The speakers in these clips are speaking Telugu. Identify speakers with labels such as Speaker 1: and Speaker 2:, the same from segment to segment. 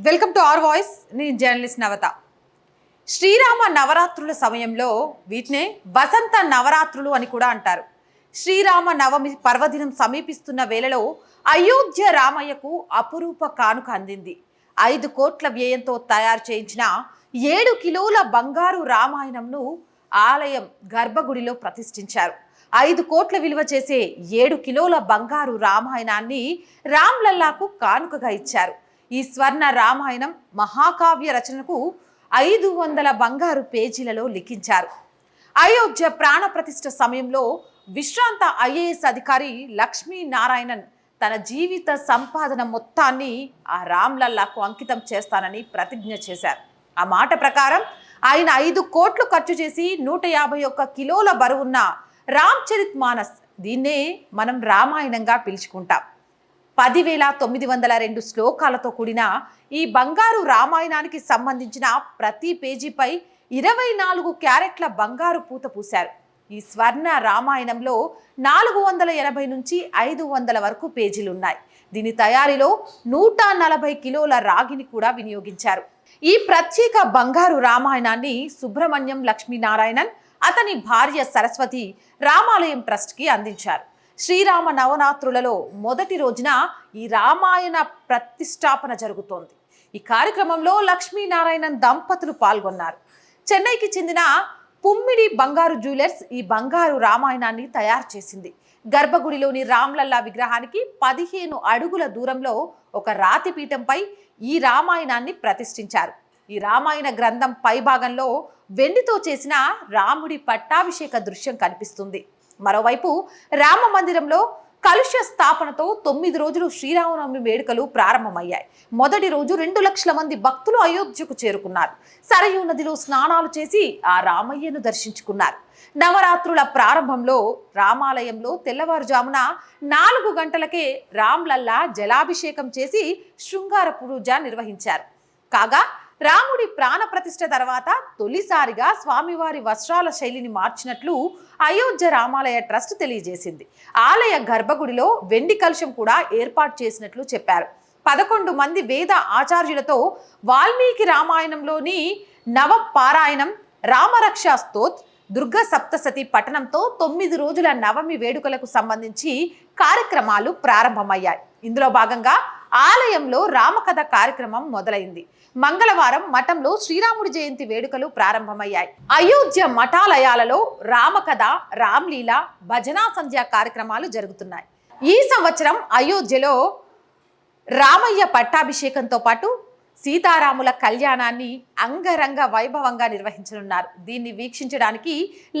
Speaker 1: Welcome to our voice. నేను జర్నలిస్ట్ నవత. శ్రీరామ నవరాత్రుల సమయంలో వీటినే వసంత నవరాత్రులు అని కూడా అంటారు. శ్రీరామ నవమి పర్వదినం సమీపిస్తున్న వేళలో అయోధ్య రామయ్యకు అపురూప కానుక అందింది. 5 కోట్ల వ్యయంతో తయారు చేయించిన 7 కిలోల బంగారు రామాయణంను ఆలయం గర్భగుడిలో ప్రతిష్ఠించారు. 5 కోట్ల విలువ చేసే 7 కిలోల బంగారు రామాయణాన్ని రామ్లల్లాకు కానుకగా ఇచ్చారు. ఈ స్వర్ణ రామాయణం మహాకావ్య రచనకు 500 బంగారు పేజీలలో లిఖించారు. అయోధ్య ప్రాణ ప్రతిష్ఠ సమయంలో విశ్రాంత ఐఏఎస్ అధికారి లక్ష్మీనారాయణన్ తన జీవిత సంపాదన మొత్తాన్ని ఆ రామ్లల్లాకు అంకితం చేస్తానని ప్రతిజ్ఞ చేశారు. ఆ మాట ప్రకారం ఆయన 5 కోట్లు ఖర్చు చేసి 151 కిలోల బరువున్న రామ్చరిత్ మానస్, దీన్నే మనం రామాయణంగా పిలుచుకుంటాం. 10,902 శ్లోకాలతో కూడిన ఈ బంగారు రామాయణానికి సంబంధించిన ప్రతి పేజీపై 24 క్యారెట్ల బంగారు పూత పూశారు. ఈ స్వర్ణ రామాయణంలో 480 నుంచి 500 వరకు పేజీలు ఉన్నాయి. దీని తయారీలో 140 కిలోల రాగిని కూడా వినియోగించారు. ఈ ప్రత్యేక బంగారు రామాయణాన్ని సుబ్రహ్మణ్యం లక్ష్మీనారాయణన్, అతని భార్య సరస్వతి రామాలయం ట్రస్ట్కి అందించారు. శ్రీరామ నవరాత్రులలో మొదటి రోజున ఈ రామాయణ ప్రతిష్టాపన జరుగుతోంది. ఈ కార్యక్రమంలో లక్ష్మీనారాయణన్ దంపతులు పాల్గొన్నారు. చెన్నైకి చెందిన పుమ్మిడి బంగారు జ్యువెలర్స్ ఈ బంగారు రామాయణాన్ని తయారు చేసింది. గర్భగుడిలోని రామ్లల్లా విగ్రహానికి 15 అడుగుల దూరంలో ఒక రాతి పీఠంపై ఈ రామాయణాన్ని ప్రతిష్ఠించారు. ఈ రామాయణ గ్రంథం పై భాగంలో వెండితో చేసిన రాముడి పట్టాభిషేక దృశ్యం కనిపిస్తుంది. మరోవైపు రామ మందిరంలో కలుష స్థాపనతో 9 రోజులు శ్రీరామనవమి వేడుకలు ప్రారంభమయ్యాయి. మొదటి రోజు 2 లక్షల మంది భక్తులు అయోధ్యకు చేరుకున్నారు. సరయూ నదిలో స్నానాలు చేసి ఆ రామయ్యను దర్శించుకున్నారు. నవరాత్రుల ప్రారంభంలో రామాలయంలో తెల్లవారుజామున 4 గంటలకే రామ్లల్లా జలాభిషేకం చేసి శృంగార పూజ నిర్వహించారు. కాగా రాముడి ప్రాణ ప్రతిష్ఠ తర్వాత తొలిసారిగా స్వామివారి వస్త్రాల శైలిని మార్చినట్లు అయోధ్య రామాలయ ట్రస్ట్ తెలియజేసింది. ఆలయ గర్భగుడిలో వెండి కలశం కూడా ఏర్పాటు చేసినట్లు చెప్పారు. 11 మంది వేద ఆచార్యులతో వాల్మీకి రామాయణంలోని నవ పారాయణం, రామరక్షా స్తోత్, దుర్గ సప్తసతి పఠనంతో 9 రోజుల నవమి వేడుకలకు సంబంధించి కార్యక్రమాలు ప్రారంభమయ్యాయి. ఇందులో భాగంగా ఆలయంలో రామకథ కార్యక్రమం మొదలైంది. మంగళవారం మఠంలో శ్రీరాముడి జయంతి వేడుకలు ప్రారంభమయ్యాయి. అయోధ్య మఠాలయాలలో రామకథ, రామ్లీల, భజనా సంధ్య కార్యక్రమాలు జరుగుతున్నాయి. ఈ సంవత్సరం అయోధ్యలో రామయ్య పట్టాభిషేకంతో పాటు సీతారాముల కళ్యాణాన్ని అంగరంగ వైభవంగా నిర్వహించనున్నారు. దీన్ని వీక్షించడానికి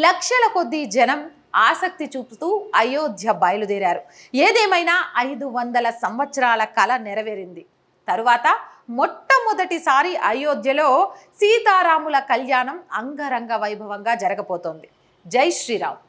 Speaker 1: లక్షల కొద్దీ జనం ఆసక్తి చూపుతూ అయోధ్య బయలుదేరారు. ఏదేమైనా 500 సంవత్సరాల కళ నెరవేరింది. తరువాత మొట్టమొదటిసారి అయోధ్యలో సీతారాముల కళ్యాణం అంగరంగ వైభవంగా జరగబోతోంది. జై శ్రీరామ్.